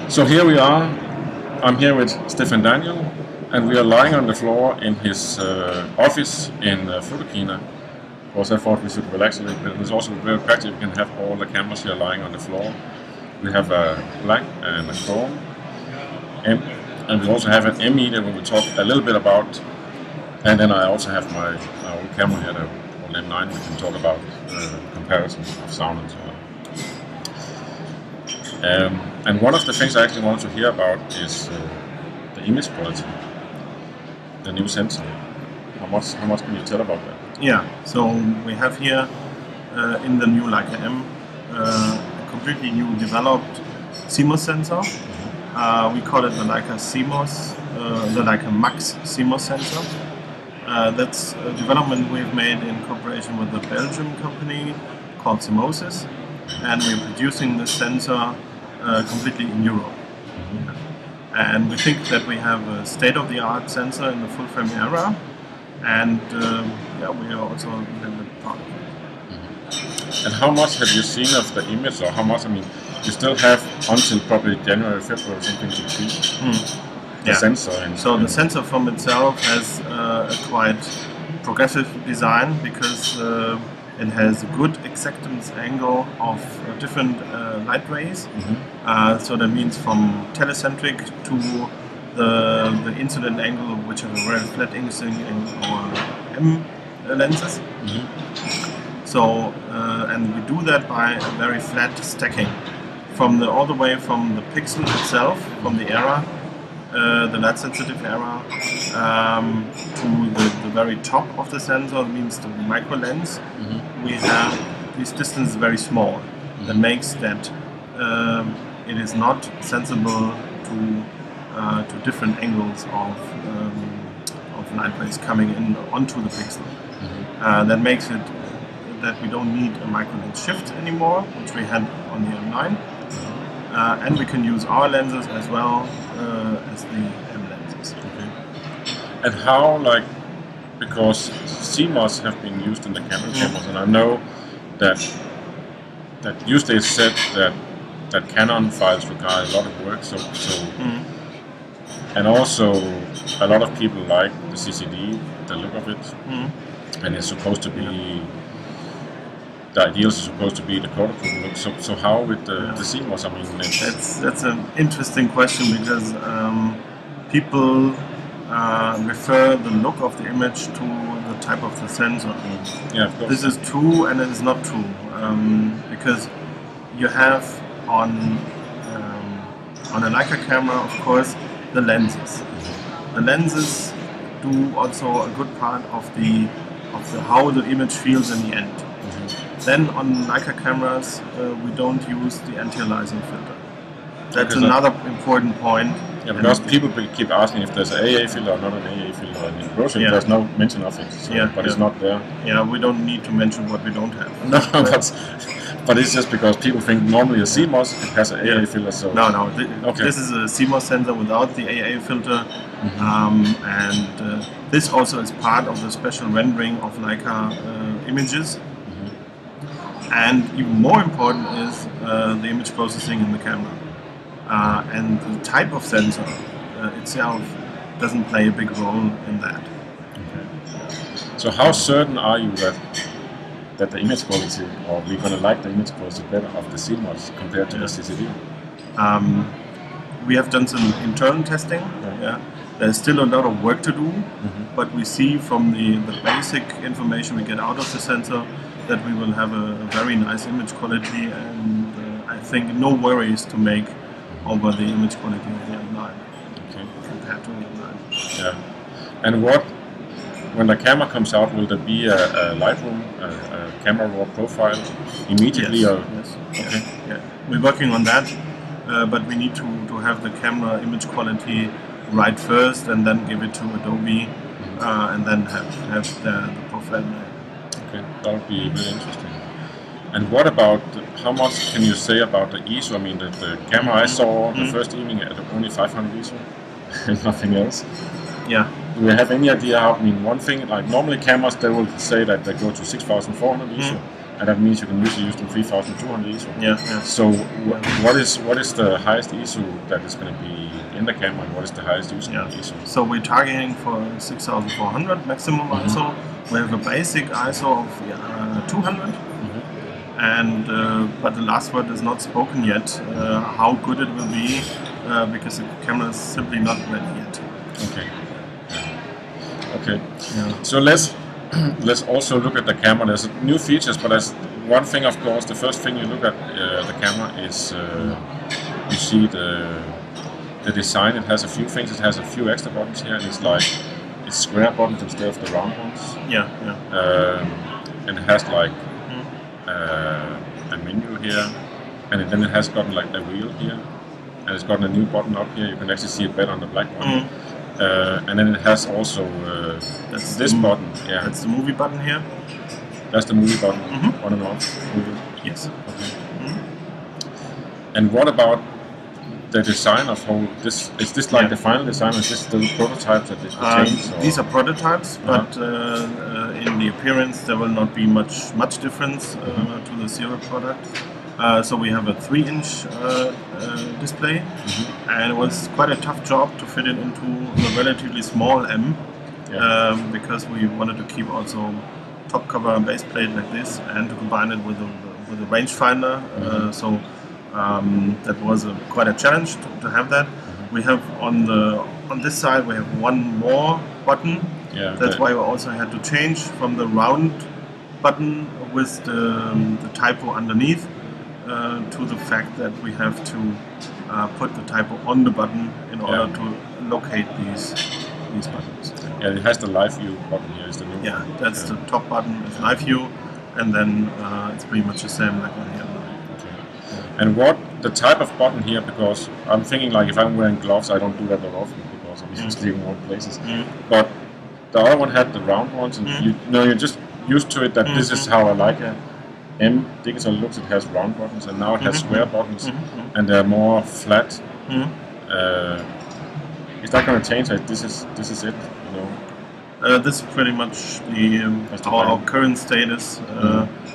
So here we are. I'm here with Stefan Daniel, and we are lying on the floor in his office in Photokina. Because I thought we should relax a little bit. It's also very practical. You can have all the cameras here lying on the floor. We have a black and a chrome, and we also have an ME that we will talk a little bit about. And then I also have my old camera here, the old M9. We can talk about comparisons of sound and so on. And one of the things I actually wanted to hear about is the image quality, the new sensor. How much can you tell about that? Yeah, so we have here in the new Leica M a completely new developed CMOS sensor. We call it the Leica CMOS, the Leica Max CMOS sensor. That's a development we've made in cooperation with a Belgian company called Simosis, and we're producing this sensor completely in Europe. And we think that we have a state-of-the-art sensor in the full-frame era, and we are also a little bit proud of it. And how much have you seen of the image, or how much? I mean, you still have until probably January, February, or something to tweak the sensor. So the sensor from itself has a quite progressive design because it has a good exactance angle of different light rays. So that means from telecentric to the incident angle, which have a very flat incident in our M lenses. So and we do that by a very flat stacking from all the way from the pixel itself, from the era, the light sensitive era, to the very top of the sensor, means the micro lens. We have this distance very small. That makes that it is not sensible to different angles of light rays coming in onto the pixel. That makes it that we don't need a micro lens shift anymore, which we had on the M9, and we can use our lenses as well as the M lenses. And how, because CMOS have been used in the cameras, and I know that usually it's said that Canon files require a lot of work. And also a lot of people like the CCD, the look of it, and it's supposed to be the ideals is supposed to be the prototype look. So how with the CMOS? I mean, that's an interesting question because people refer the look of the image to the type of the sensor. Yeah, of course. This is true and it is not true because you have on a Leica camera, of course, the lenses. The lenses do also a good part of the how the image feels in the end. Then on Leica cameras, we don't use the anti-aliasing filter. That's another important point. Yeah, because people keep asking if there's an AA filter or not an AA filter. And in brochure, there's no mention of it, but it's not there. Yeah, we don't need to mention what we don't have. No, but it's just because people think normally a CMOS it has an AA filter. So no. This is a CMOS sensor without the AA filter, and this also is part of the special rendering of Leica images. And even more important is the image processing in the camera. And the type of sensor itself doesn't play a big role in that. So how certain are you that the image quality, or we're going to like the image quality better of the CMOS compared to the CCD? We have done some internal testing. There's still a lot of work to do, but we see from the basic information we get out of the sensor that we will have a very nice image quality, and I think no worries to make over the image quality of the M9 compared to the M9. Yeah. And when the camera comes out, will there be a Lightroom, a camera raw profile immediately? Yes. Okay. Yeah. We're working on that, but we need to have the camera image quality right first, and then give it to Adobe, and then have the profile there. Okay, that would be really interesting. And what about, how much can you say about the ISO? I mean, the camera I saw the first evening at only 500 ISO and nothing else. Yeah. Do we have any idea how, I mean, one thing, like normally cameras, they will say that they go to 6400 ISO. and that means you can usually use the 3200 ISO. Yeah, yeah. So what is the highest ISO that is going to be in the camera, and what is the highest using ISO? So we're targeting for 6400 maximum ISO. We have a basic ISO of 200, and but the last word is not spoken yet. How good it will be, because the camera is simply not ready yet. Okay. Okay. Yeah. So let's also look at the camera. There's new features, but there's one thing, of course. The first thing you look at the camera is you see the design. It has a few things. It has a few extra buttons here, and it's square buttons instead of the round ones. Yeah, yeah. And it has like a menu here, and then it has gotten like a wheel here, and it's gotten a new button up here. You can actually see it better on the black one. And then it has also this button. Yeah, that's the movie button here. That's the movie button. On and off. Yes. Okay. And what about the design of how this? Is this like the final design, or is this still prototypes that is changed? These are prototypes, but in the appearance there will not be much difference to the serial product. So we have a 3-inch display, and it was quite a tough job to fit it into a relatively small M, because we wanted to keep also top cover and base plate like this, and to combine it with a rangefinder. So that was quite a challenge to have that. We have on this side we have one more button. That's why we also had to change from the round button with the typo underneath. To the fact that we have to put the typo on the button in order to locate these buttons. Yeah, it has the live view button here. Is the new one. That's the top button. It's live view, and then it's pretty much the same like on here. Okay. And what the type of button here? Because I'm thinking like if I'm wearing gloves, I don't do that that often because I'm usually in warm places. But the other one had the round ones, and you're just used to it that this is how I like it. M digital looks, it has round buttons, and now it has square buttons, and they're more flat. Is that going to change? Like this is it, you know? This is pretty much our current status.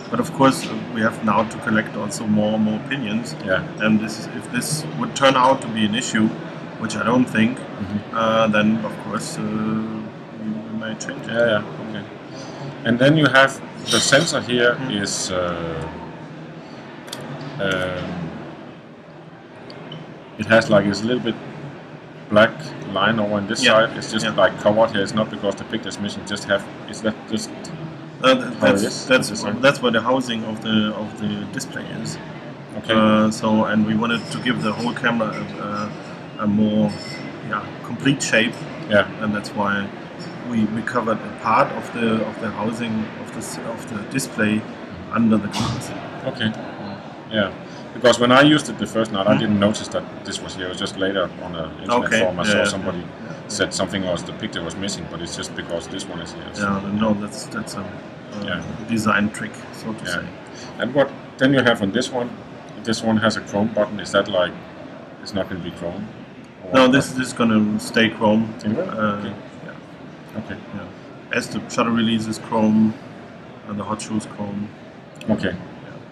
But of course, we have now to collect also more opinions. And if this would turn out to be an issue, which I don't think, then of course we may change it. Okay. And then you have the sensor here is it has like it's a little bit black line over on this side. It's just like covered here. It's not because the picture is missing. Is that just that's where the housing of the display is. Okay. And we wanted to give the whole camera a more complete shape. And that's why we covered a part of the housing of the display under the glass. Okay. Yeah. Because when I used it the first night, I didn't notice that this was here. It was just later on an internet forum I saw somebody said something else. The picture was missing, but it's just because this one is here. So. No, that's a design trick, so to say. And what then you have on this one? This one has a chrome button. Is that like it's not going to be chrome? No, this is going to stay chrome. Okay. Okay. As the shutter release is chrome, and the hot shoe is chrome. Okay.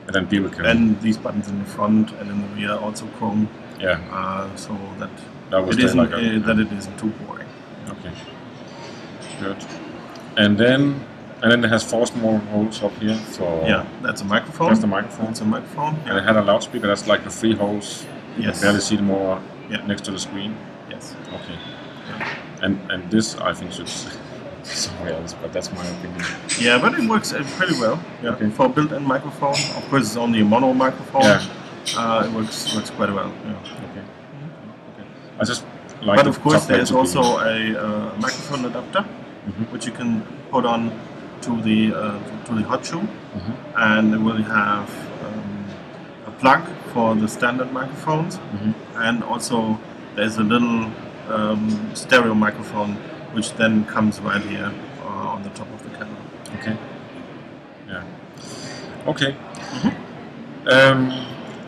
And then people can. And these buttons in the front and in the rear also chrome. So that it isn't too boring. Okay. Good. And then it has 4 small holes up here for. That's a microphone. That's the microphone. That's a microphone. And it had a loudspeaker. That's like the 3 holes. You can barely see them more next to the screen. Yes. Okay. And this I think should somewhere else, but that's my opinion. Yeah, but it works pretty well. Okay. For a built-in microphone, of course, it's only a mono microphone. It works quite well. Okay. I just like. But of course, there is also a microphone adapter, which you can put on to the hot shoe, and it will have a plug for the standard microphones, and also there's a little stereo microphone, which then comes right here on the top of the camera. Okay. Yeah. Okay.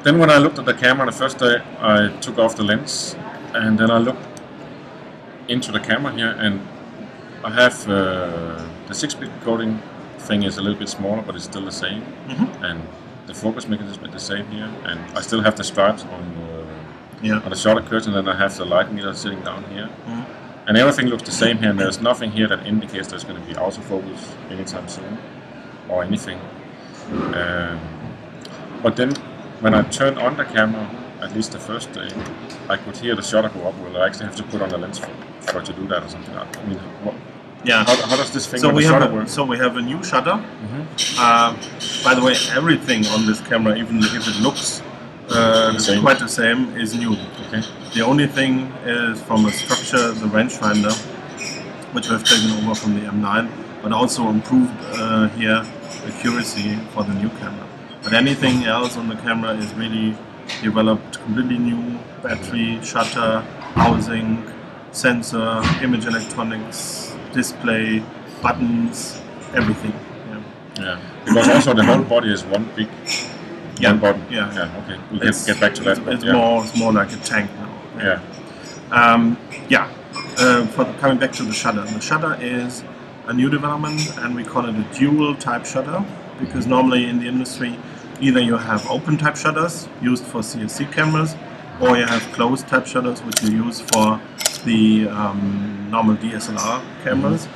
Then when I looked at the camera the first day, I took off the lens, and then I looked into the camera here, and I have the 6-bit coding thing is a little bit smaller, but it's still the same. And the focus mechanism is the same here. And I still have the stripes on the shutter curtain, and then I have the light meter sitting down here. And everything looks the same here, and there's nothing here that indicates there's going to be autofocus anytime soon or anything. But then when I turn on the camera, at least the first day, I could hear the shutter go up. Will I actually have to put on a lens for it to do that or something like that? I mean, how does this thing with the shutter work? So we have a new shutter. By the way, everything on this camera, even if it looks quite the same, is new. Okay. The only thing is from a structure, the rangefinder, which we have taken over from the M9, but also improved here accuracy for the new camera. But anything else on the camera is really developed completely new: battery, shutter, housing, sensor, image electronics, display, buttons, everything. Yeah. Because also the whole body is one big button. Yeah. Okay. We'll get back to that. It's more like a tank now. Coming back to the shutter. The shutter is a new development, and we call it a dual type shutter, because normally in the industry either you have open type shutters used for CSC cameras, or you have closed type shutters which you use for the normal DSLR cameras.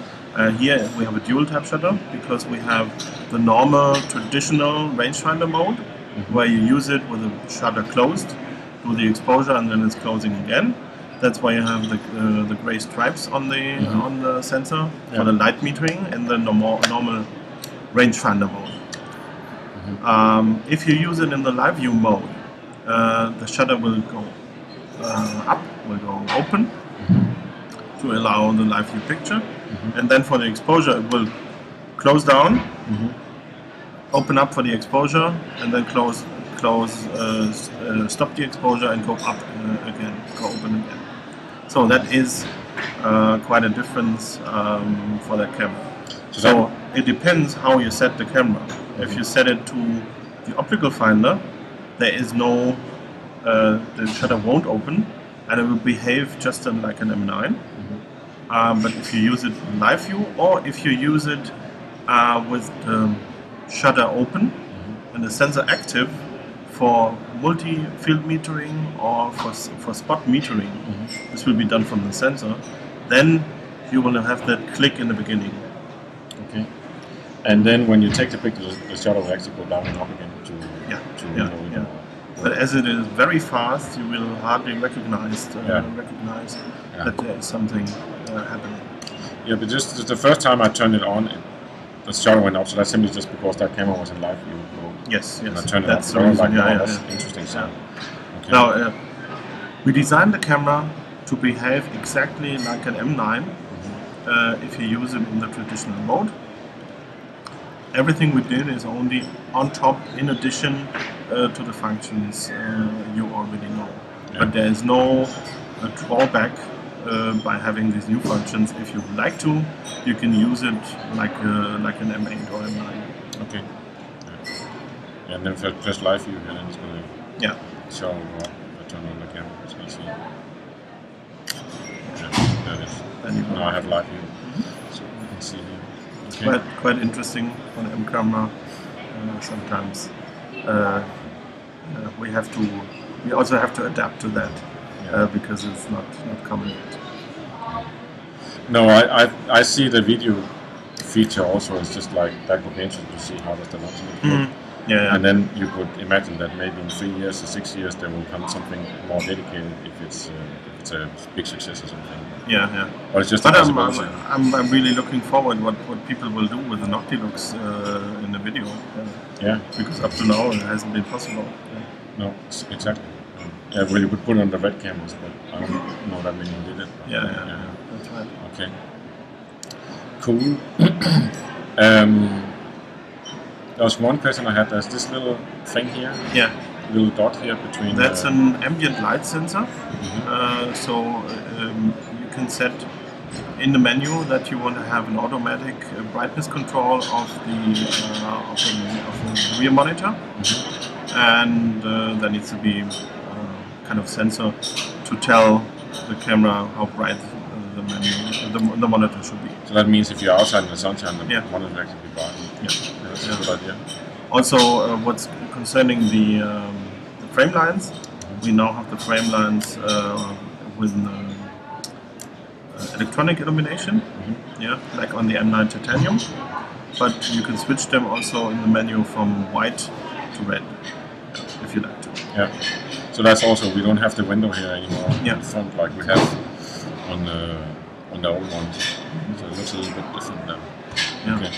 Here we have a dual type shutter because we have the normal traditional rangefinder mode, where you use it with the shutter closed, do the exposure, and then it's closing again. That's why you have the gray stripes on the sensor for the light metering and the normal rangefinder mode. If you use it in the live view mode, the shutter will go up, will go open to allow the live view picture, and then for the exposure it will close down, open up for the exposure, and then stop the exposure and go up again, go open again. So that is quite a difference for that camera. So it depends how you set the camera. If you set it to the optical finder, there is no, the shutter won't open, and it will behave just like an M9. But if you use it in live view, or if you use it with the shutter open and the sensor active for multi-field metering or for spot metering, this will be done from the sensor, then you will have that click in the beginning. Okay. And then when you take the picture, the shutter will actually go down and up again to But as it is very fast, you will hardly recognize that there is something happening. Yeah, but just the first time I turned it on, the shutter went up, so that's simply just because that camera was in live view mode. Yes. And I turned that's it on, the reason. That's interesting. So. Okay. Now, we designed the camera to behave exactly like an M9 if you use it in the traditional mode. Everything we did is only on top, in addition to the functions you already know. But there is no drawback by having these new functions. If you would like to, you can use it like an M8 or M9. Okay. Yeah. And then for just live view, and then it's going to show what I turn on the camera, so you see. Yeah, that is. Now I have live view, so you can see here. Okay. Quite interesting on M camera. Sometimes we also have to adapt to that because it's not common yet. No, I see the video feature also. It's just like that would be interesting to see how does the launch look. And then you could imagine that maybe in 3 years or 6 years there will come something more dedicated if it's a big success or something. But it's just. But I'm really looking forward what people will do with the Noctilux in the video. Because up to now it hasn't been possible. No, exactly. Yeah, well, you could put it on the red cameras, but I don't know that many did it. That's right. Okay. Cool. There was one question I had. There's this little thing here. Little dot here between. That's an ambient light sensor. So you can set in the menu that you want to have an automatic brightness control of the rear monitor, and there needs to be kind of sensor to tell the camera how bright the monitor should be. So that means if you're outside in the sunshine, the monitor will actually be bright. that's a good idea. Also, what's concerning the frame lines, we now have the frame lines with electronic illumination, like on the M9 Titanium, but you can switch them also in the menu from white to red, if you like to. Yeah. So that's also, we don't have the window here anymore in front like we have on the old one. So it looks a little bit different now. Yeah. Okay.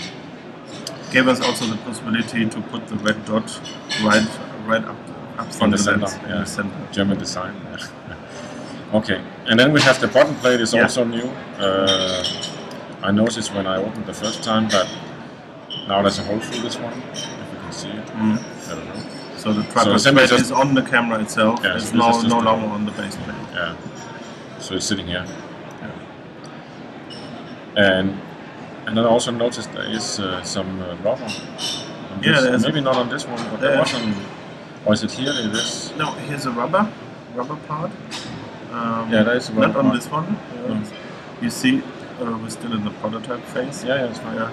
Gave us also the possibility to put the red dot right up from the center, lens in the center. German design. Okay, and then we have the button plate is also new. I noticed when I opened the first time that now there's a hole through this one, if you can see it. I don't know. So the tripod plate is on the camera itself. Yeah, it's so no longer on the base plate. Yeah. So it's sitting here. And then I also noticed there is some rubber. This. Maybe not on this one, but there was on. Or is it here? It is. No, here's a rubber part. There is a rubber not on this one. You see, we're still in the prototype phase. Yeah, it's fine.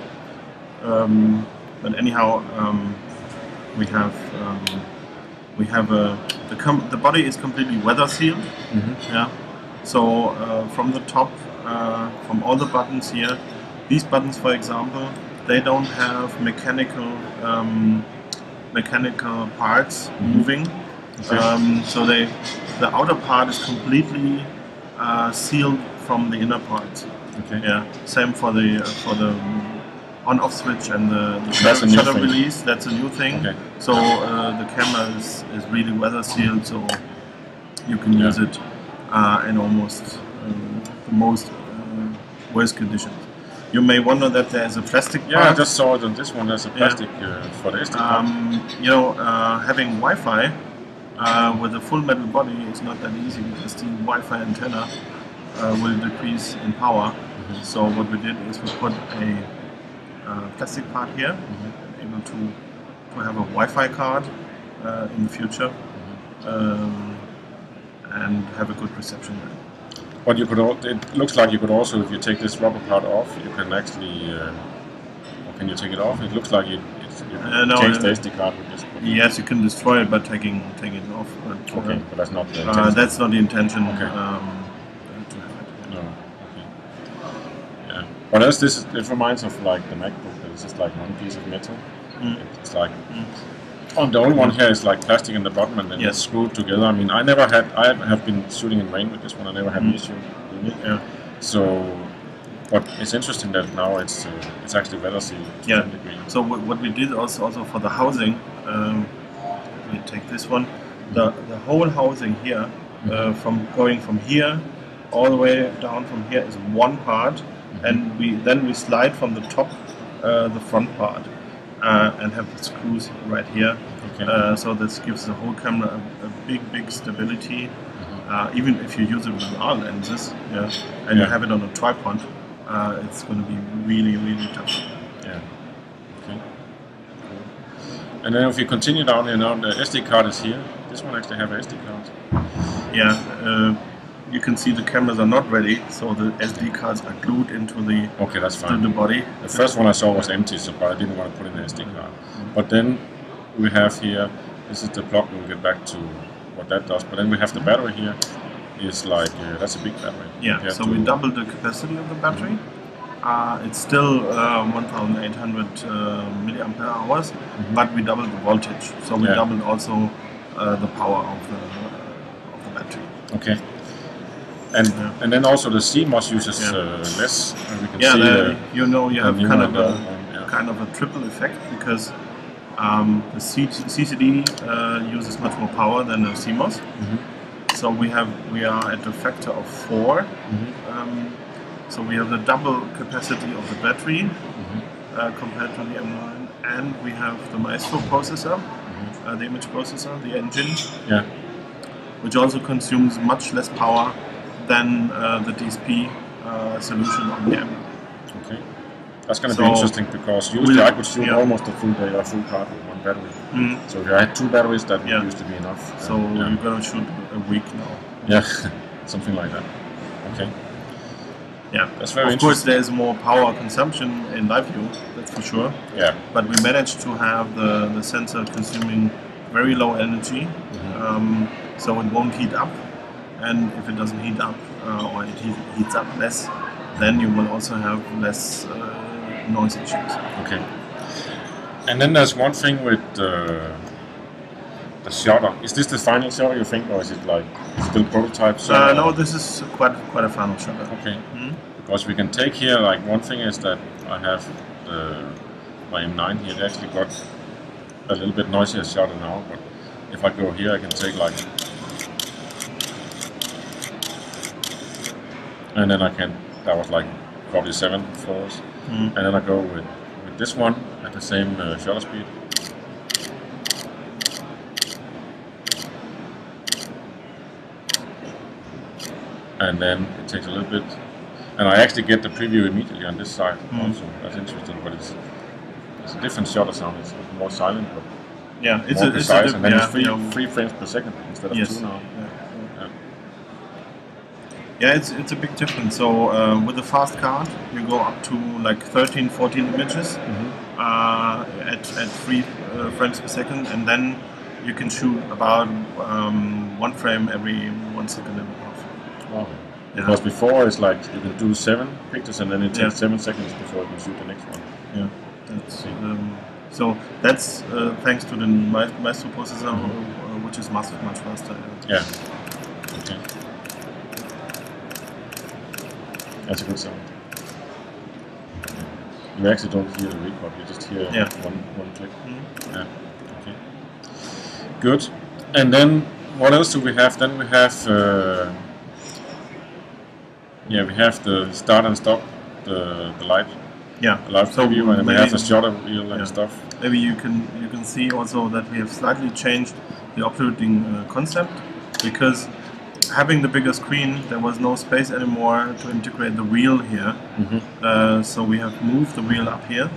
But anyhow, we have the body is completely weather sealed. Yeah. So from the top, from all the buttons here, these buttons, for example, they don't have mechanical parts moving. So the outer part is completely sealed from the inner part. Okay. Yeah. Same for the on-off switch and the shutter release. That's a new thing. Okay. So the camera is really weather sealed, so you can use it in almost the most worst conditions. You may wonder that there is a plastic part. Yeah, I just saw it on this one. There's a plastic for the SD card. Having Wi-Fi with a full metal body is not that easy because the Wi-Fi antenna will decrease in power. So what we did is we put a plastic part here, able to have a Wi-Fi card in the future, and have a good reception there. But you could. It looks like you could also, if you take this rubber part off, you can actually. Or can you take it off? It looks like you change the SD card with this. Yes, you can destroy it by taking it off. But, okay, but that's not the intention. That's not the intention. Okay. To have it. No. Okay. Yeah. But else, it reminds of like the MacBook. It's just like one piece of metal. It's like. On the old one here is like plastic in the bottom and then it's screwed together. I mean, I have been shooting in rain with this one. I never had an issue doing it. Yeah. So, but it's interesting that now it's actually weather sealed. Yeah. So what we did also for the housing, we take this one, the whole housing here, from going from here all the way down from here is one part, and we slide from the top the front part. And have the screws right here, so this gives the whole camera a big stability. Even if you use it with R lenses, and you have it on a tripod, it's going to be really tough. Yeah. Okay. Cool. And then if you continue down here, now the SD card is here. This one actually have an SD card. Yeah. You can see the cameras are not ready, so the SD cards are glued into the that's fine. To the body. The first one I saw was empty, but I didn't want to put in an SD card. But then we have here, this is the plug. We'll get back to what that does. But then we have the battery here. It's like that's a big battery. Yeah. So we doubled the capacity of the battery. It's still 1,800 milliampere hours, but we doubled the voltage. So we doubled also the power of the battery. Okay. And then also the CMOS uses less. And we can see you have kind of a triple effect because the CCD uses much more power than the CMOS. So we are at a factor of 4. So we have the double capacity of the battery compared to the M9, and we have the Maestro processor, the image processor, the engine, which also consumes much less power than the DSP solution on the M9. Okay, that's going to be interesting because usually I could shoot almost a full day or full card with one battery. So if I had 2 batteries, that used to be enough. So you're going to shoot a week now. Yeah, something like that. Okay. Yeah, that's very of course interesting. there's more power consumption in live view, that's for sure. Yeah. But we managed to have the sensor consuming very low energy, so it won't heat up. And if it doesn't heat up, or it heats up less, then you will also have less noise issues. Okay. And then there's one thing with the shutter. Is this the final shutter, you think, or is it like still prototype shutter? No, this is quite a final shutter. Okay. Because we can take here, like one thing is that I have my M9 here. It actually got a little bit noisier shutter now, but if I go here, I can take like, and then I can. That was like probably 7 floors, and then I go with this one at the same shutter speed. And then it takes a little bit, and I actually get the preview immediately on this side also. That's interesting, but it's a different shutter sound. It's more silent, but yeah, it's more a precise, and then it's yeah, 3 frames per second instead of 2 now. Yeah, it's a big difference. So with the fast card, you go up to like 13, 14 images at 3 frames per second, and then you can shoot about 1 frame every 1 second and a half. Wow. Because before it's like you can do 7 pictures, and then it takes 7 seconds before you can shoot the next one. Yeah, that's so that's thanks to the Maestro processor, which is much faster. Yeah. Okay. That's a good sound. You actually don't hear the record, you just hear one click. Yeah. Okay. Good. And then what else do we have? Then we have we have the start and stop, the light. Yeah. The live preview, and then we have the shutter wheel and stuff. Maybe you can see also that we have slightly changed the operating concept, because having the bigger screen, there was no space anymore to integrate the wheel here. So we have moved the wheel up here,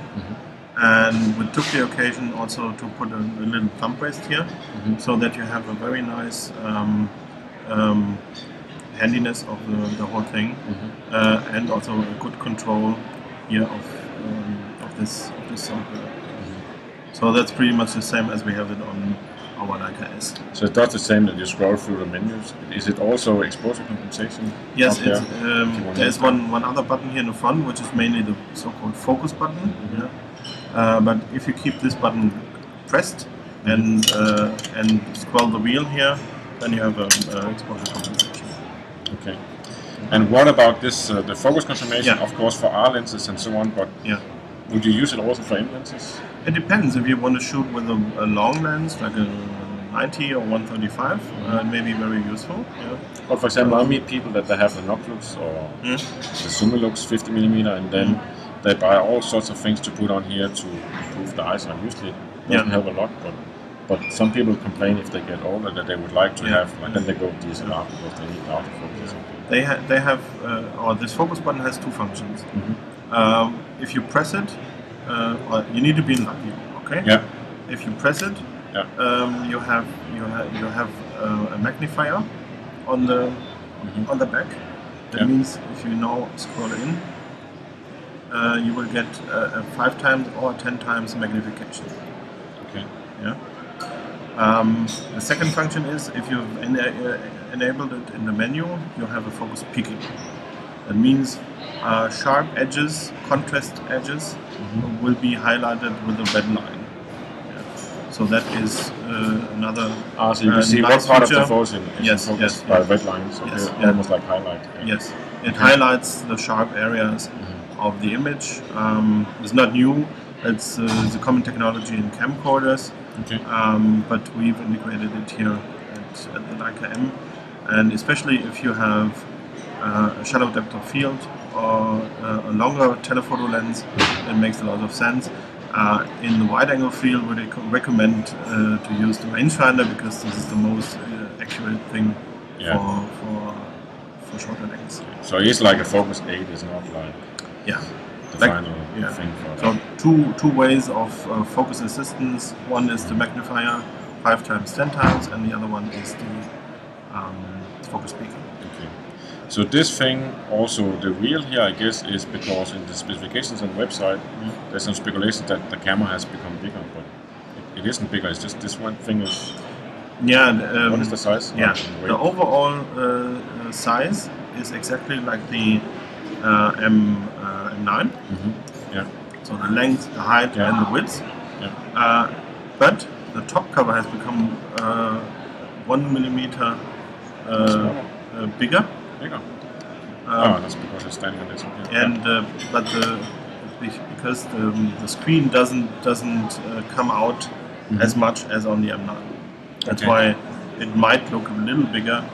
and we took the occasion also to put a little thumb rest here, so that you have a very nice handiness of the whole thing, and also a good control here of this software. So that's pretty much the same as we have it on our Leica S. So it does the same that you scroll through the menus. Is it also exposure compensation? Yes, there's one other button here in the front, which is mainly the so-called focus button. But if you keep this button pressed and scroll the wheel here, then you have exposure compensation. Okay. And what about this, the focus confirmation, of course, for R lenses and so on, but would you use it also for M lenses? It depends. If you want to shoot with a long lens, like a 90 or 135, it may be very useful. Well, for example, I meet people that they have the Noclux or the Sumilux 50mm, and then they buy all sorts of things to put on here to improve the eyesight. Usually it doesn't help a lot, but some people complain if they get older that they would like to have, like then they go DSLR because they need autofocus or something. They have, or this focus button has 2 functions. If you press it, you need to be in live view, okay? Yeah. If you press it, you have a magnifier on the back. That means if you now scroll in, you will get a 5 times or 10 times magnification. Okay. Yeah. The second function is if you've enabled it in the menu, you have a focus peaking. That means sharp edges, contrast edges, will be highlighted with a red line. So that is another. So you can see nice what part feature. of the photo is focused by red lines. Okay, almost like highlight. Yes, it highlights the sharp areas of the image. It's not new. It's a common technology in camcorders. Okay. But we've integrated it here at the Leica M, and especially if you have a shallow depth of field or a longer telephoto lens, it makes a lot of sense. In the wide-angle field, we recommend to use the rangefinder because this is the most accurate thing for shorter lengths. So it's like a focus 8, it's not like the final thing for that. So two ways of focus assistance. One is the magnifier 5 times, 10 times, and the other one is the focus peaking. Okay. So this thing, also the wheel here, I guess, is because in the specifications on the website, there's some speculation that the camera has become bigger, but it isn't bigger. It's just this one thing is. Yeah. What is the size? Yeah. The overall size is exactly like the M9. Yeah. So the length, the height, and the width. Yeah. But the top cover has become 1 millimeter bigger. Bigger. That's because it's standing on this one. Yeah. And because the screen doesn't come out as much as on the M9. That's why it might look a little bigger,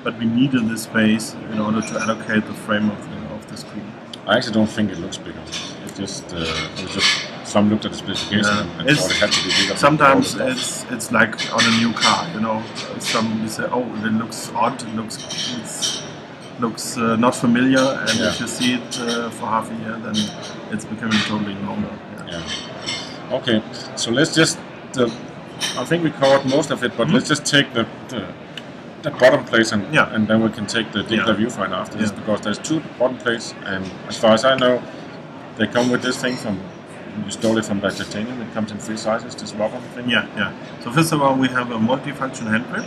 but we needed this space in order to allocate the frame of the screen. I actually don't think it looks bigger. It was just some looked at the specification and thought it had to be bigger. Sometimes it's like on a new car, you know. Some say, oh, it looks odd, it looks not familiar, and if you see it for half a year, then it's becoming totally normal. Yeah. Okay, so let's just. I think we covered most of it, but let's just take the bottom plates and then we can take the digital viewfinder after this, because there's 2 bottom plates, and as far as I know, they come with this thing from. You stole it from that titanium. It comes in 3 sizes. This rubber thing. Yeah. So first of all, we have a multifunction hand grip.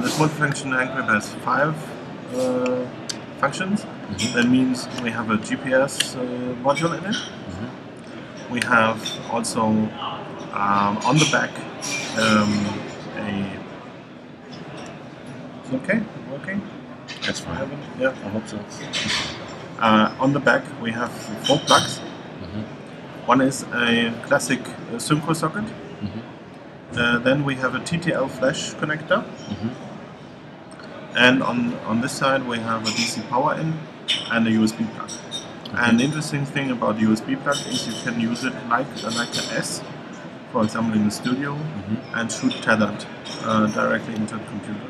This multifunction hand grip has 5 functions. That means we have a GPS module in it. We have also on the back It's okay? Working? That's fine. Yeah. I hope so. On the back we have 4 plugs. One is a classic synchro socket. Then we have a TTL flash connector. And on this side we have a DC power in and a USB plug. And the interesting thing about the USB plug is you can use it like an S, for example in the studio, and shoot tethered directly into the computer.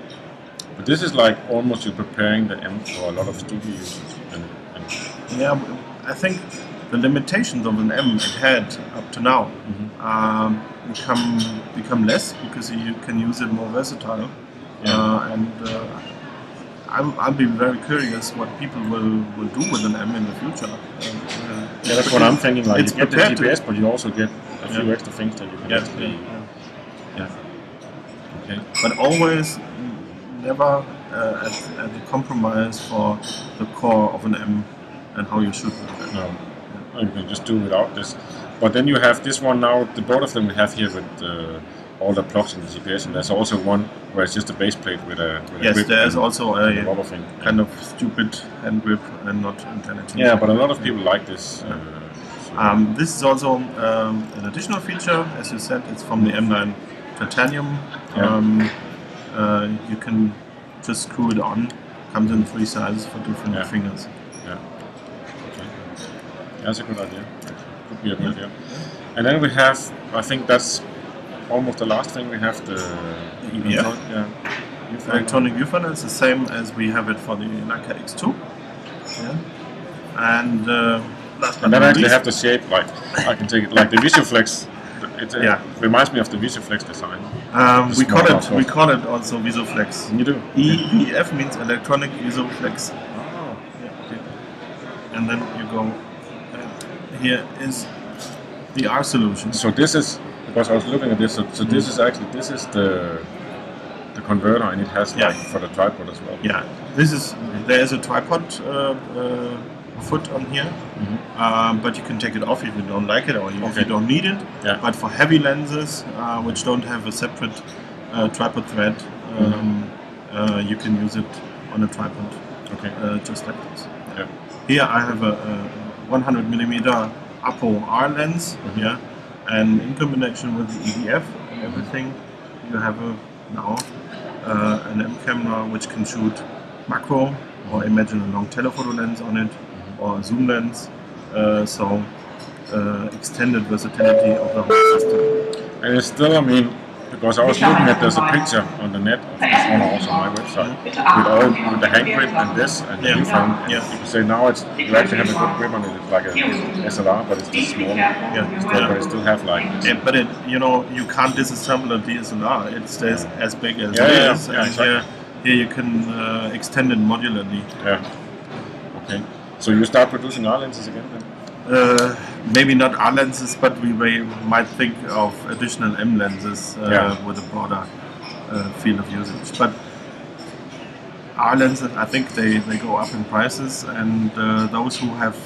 But this is like almost you're preparing the M for a lot of studio users. Yeah, I think the limitations of an M it had up to now become less, because you can use it more versatile. I'll be very curious what people will do with an M in the future. That's what I'm thinking. Like it's you get the GPS, but you also get a few extra things that you can actually. Okay. But always never at the compromise for the core of an M and how you shoot with it. No, you can just do without this. But then you have this one now. The both of them we have here with all the plugs in the GPS, and there's also one where it's just a base plate with a grip. There's also a rubber thing. Kind of stupid hand grip and not intelligent. Yeah, but a lot of people like this. This is also an additional feature. As you said, it's from the M9 titanium. You can just screw it on. Comes in 3 sizes for different fingers. Yeah. Okay. That's a good idea. Could be a good idea. And then we have, I think that's almost the last thing, we have the EVF. Electronic viewfinder is the same as we have it for the Leica X2. And last but then not actually least, have the shape, like I can take it like the VisuFlex. It reminds me of the VisuFlex design. We call it also VisuFlex. You do? EVF means electronic VisuFlex. Oh. And then you go. Here is the R solution. So this is, because I was looking at this. So this is the converter, and it has like for the tripod as well. Yeah. There is a tripod foot on here, but you can take it off if you don't like it or if you don't need it. But for heavy lenses which don't have a separate tripod thread, you can use it on a tripod, just like this. Here I have a 100mm Apo R lens, and in combination with the EVF and everything, you have now an M camera which can shoot macro, or imagine a long telephoto lens on it, or a zoom lens, so extended versatility of the whole system. And it's still, I mean, because I was looking at, there's a picture on the net of this one also on my website with the hand grip and this and the viewfinder. You can say now you actually have a good grip on it. It's like a SLR, but it's just small. But it still have like. But you can't disassemble a DSLR. It stays as big as it is. And here you can extend it modularly. Yeah. Okay. So you start producing R lenses again then? Maybe not R lenses, but we might think of additional M lenses with a broader field of usage. But R lenses, I think they go up in prices, and those who have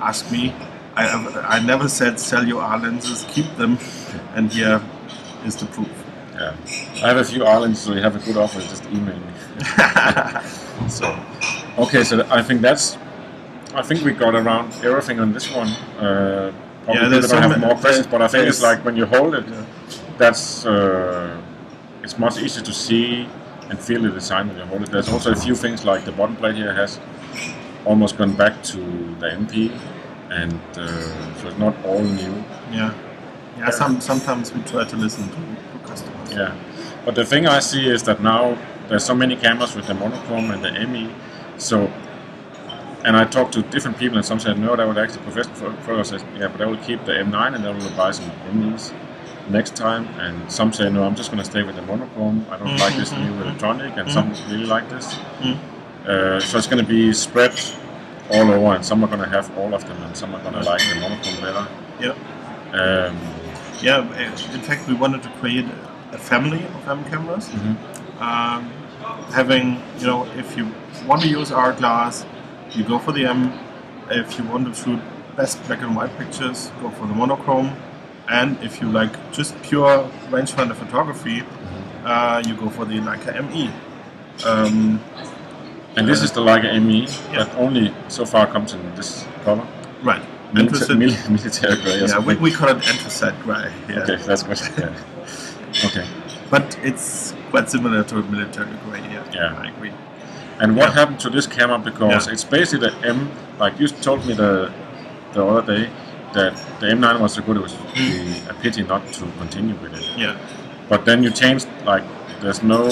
asked me, I never said sell your R lenses, keep them, and here is the proof. Yeah, I have a few R lenses, so you have a good offer. Just email me. So, okay, so I think we got around everything on this one. Probably there's people have more questions, but I think it's like when you hold it, that's it's much easier to see and feel the design when you hold it. There's also a few things like the bottom plate here has almost gone back to the MP, and so it's not all new. Yeah. Sometimes we try to listen to customers. Yeah, but the thing I see is that now there's so many cameras with the monochrome and the ME, so. And I talked to different people, and some said no, they would actually professional photos said yeah, but they will keep the M9 and they will buy some MEs next time. And some say no, I'm just going to stay with the monochrome. I don't like this new electronic, and some really like this. So it's going to be spread all over, and some are going to have all of them, and some are going to like the monochrome better. Yeah. In fact, we wanted to create a family of M cameras. Having, if you want to use our glass, you go for the M. If you want to shoot best black and white pictures, go for the monochrome. And if you like just pure rangefinder photography, you go for the Leica ME. And this is the Leica ME that only so far comes in this color? Right. Military grey. Yeah, we call it anthracite grey. Yeah. Okay, that's good. Yeah. Okay. But it's quite similar to military grey. Yeah. I agree. And what happened to this camera? Because it's basically the M, like you told me the other day, that the M9 was so good, it was a pity not to continue with it. Yeah. But then you changed, like, there's no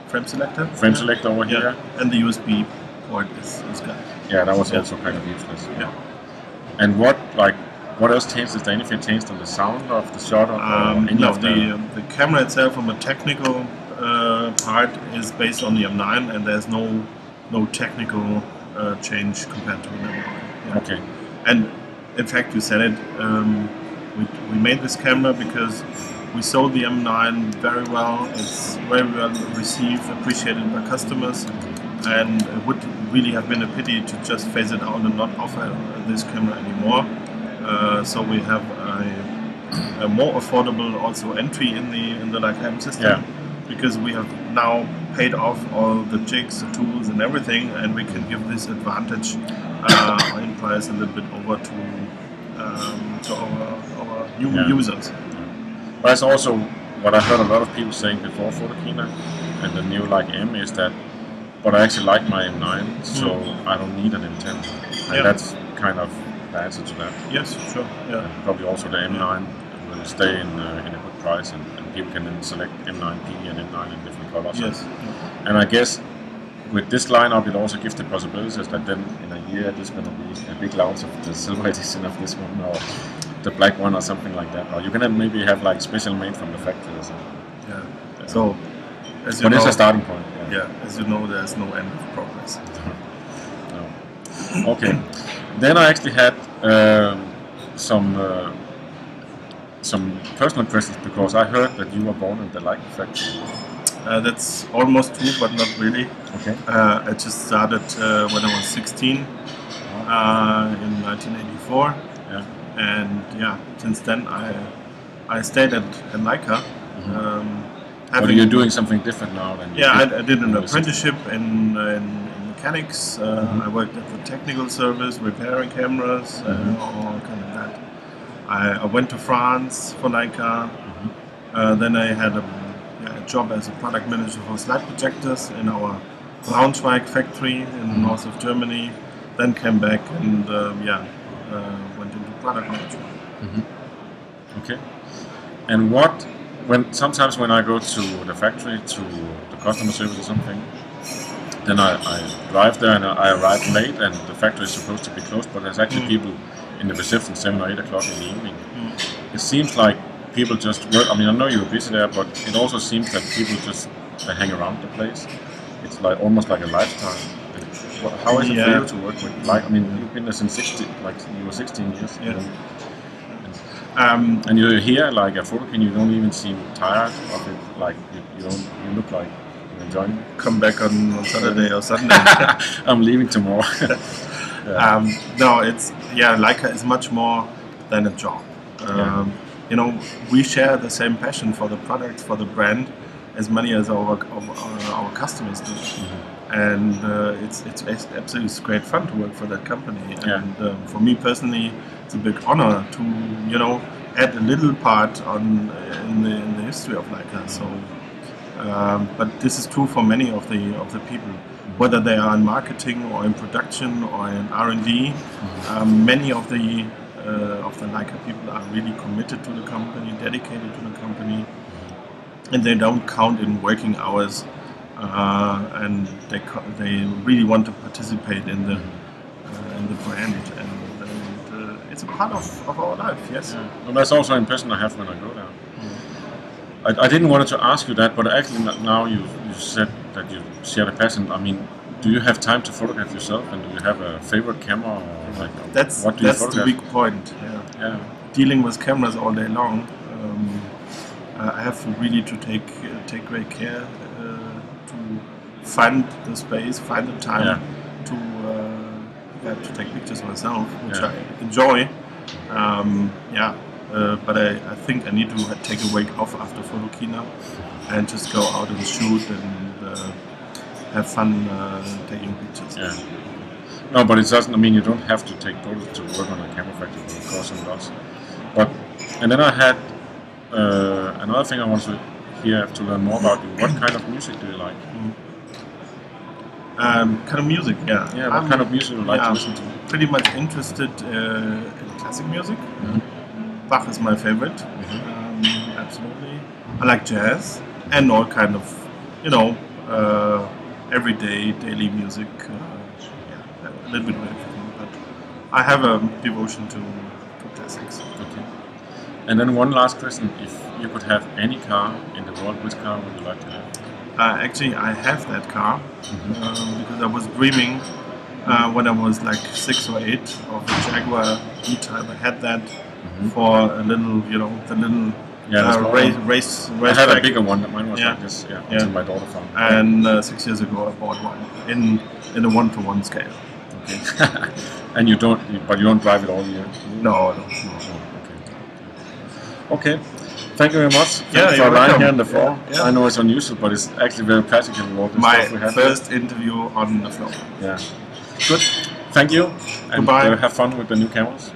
frame selector over here. And the USB port is gone. Yeah, that was also kind of useless. Yeah. And what else changed? Is there anything changed on the sound of the shot? The camera itself, from a technical part, is based on the M9, and there's no technical change compared to the M9. Yeah. Okay. And in fact, you said it. We made this camera because we sold the M9 very well. It's very well received, appreciated by customers, and it would really have been a pity to just phase it out and not offer this camera anymore. So we have a more affordable also entry in the Leica M system. Yeah. Because we have now paid off all the jigs, the tools, and everything, and we can give this advantage in price a little bit over to our new users. But that's also what I heard a lot of people saying before Photokina and the new Leica M is that, but I actually like my M9, so I don't need an M10. And that's kind of the answer to that. Yes, sure. Yeah. And probably also the M9 will stay in a good price, and people can then select M9P and M9 in different colors. Yes. And I guess with this lineup, it also gives the possibilities that then in a year there's going to be a big launch of the silver edition of this one, or the black one, or something like that. Or you can then maybe have like special made from the factory or something. Yeah. So, as you but know, it's a starting point. Yeah. As you know, there's no end of progress. No. Okay. Then I actually had some personal questions, because I heard that you were born in the Leica factory. That's almost true, but not really. Okay. I just started when I was 16 in 1984. Yeah. And since then I stayed at Leica. But you're doing something different now than I did an apprenticeship in mechanics. I worked at the technical service, repairing cameras, all kind of that. I went to France for Leica. Then I had a job as a product manager for slide projectors in our Braunschweig factory in the north of Germany. Then came back and went into product management. Okay. And sometimes when I go to the factory, to the customer service or something, then I drive there and I arrive late, and the factory is supposed to be closed, but there's actually people in the reception 7 or 8 o'clock in the evening. It seems like people just work. I mean, I know you're busy there, but it also seems that people just that hang around the place. It's like almost like a lifetime. How is it for you to work with? Like, I mean, you've been there since 16, like you were 16 years. Yeah. And you're here, like at Photokina, you don't even seem tired of it. Like you look like you're enjoying it. Come back on Saturday or Sunday. I'm leaving tomorrow. No, it's Leica is much more than a job. You know, we share the same passion for the product, for the brand, as many as our customers do. And it's absolutely great fun to work for that company. And for me personally, it's a big honor to add a little part in the history of Leica. So, but this is true for many of the people, whether they are in marketing or in production or in R&D. Many of the Leica people are really committed to the company, dedicated to the company, and they don't count in working hours. And they really want to participate in the brand, and it's a part of our life. Yes. Yeah. Well, that's also an impression I have when I go there. I didn't want to ask you that, but actually now you said that you share the passion. I mean, do you have time to photograph yourself, and do you have a favorite camera? Or like, what do you photograph? The big point. Yeah. Dealing with cameras all day long, I have really to take great care to find the space, find the time to take pictures myself, which I enjoy. But I think I need to take a week off after Photokina and just go out and shoot and have fun taking pictures. Yeah. No, but it doesn't. I mean, you don't have to take photos to work on a camera factory. Of course, some does. And then I had another thing I want to hear to learn more about you. What kind of music do you like? Kind of music, Yeah, what kind of music do you like to listen to? Pretty much interested in classic music. Bach is my favorite. Absolutely. I like jazz and all kind of, everyday, daily music. A little bit of everything, but I have a devotion to classics. Okay. And then one last question: if you could have any car in the world, which car would you like to have? Actually, I have that car because I was dreaming when I was like 6 or 8 of the Jaguar E-Type. I had that for a little, the little race. I had a bigger one. Mine was like this. Until my daughter found it. And 6 years ago, I bought one in a 1-to-1 scale. Okay. And you don't drive it all year? No. Okay. Thank you very much. Thanks for lying here on the floor. Yeah. I know it's unusual, but it's actually very practical. My first interview on the floor. Yeah. Good. Thank you. And Goodbye. Have fun with the new cameras.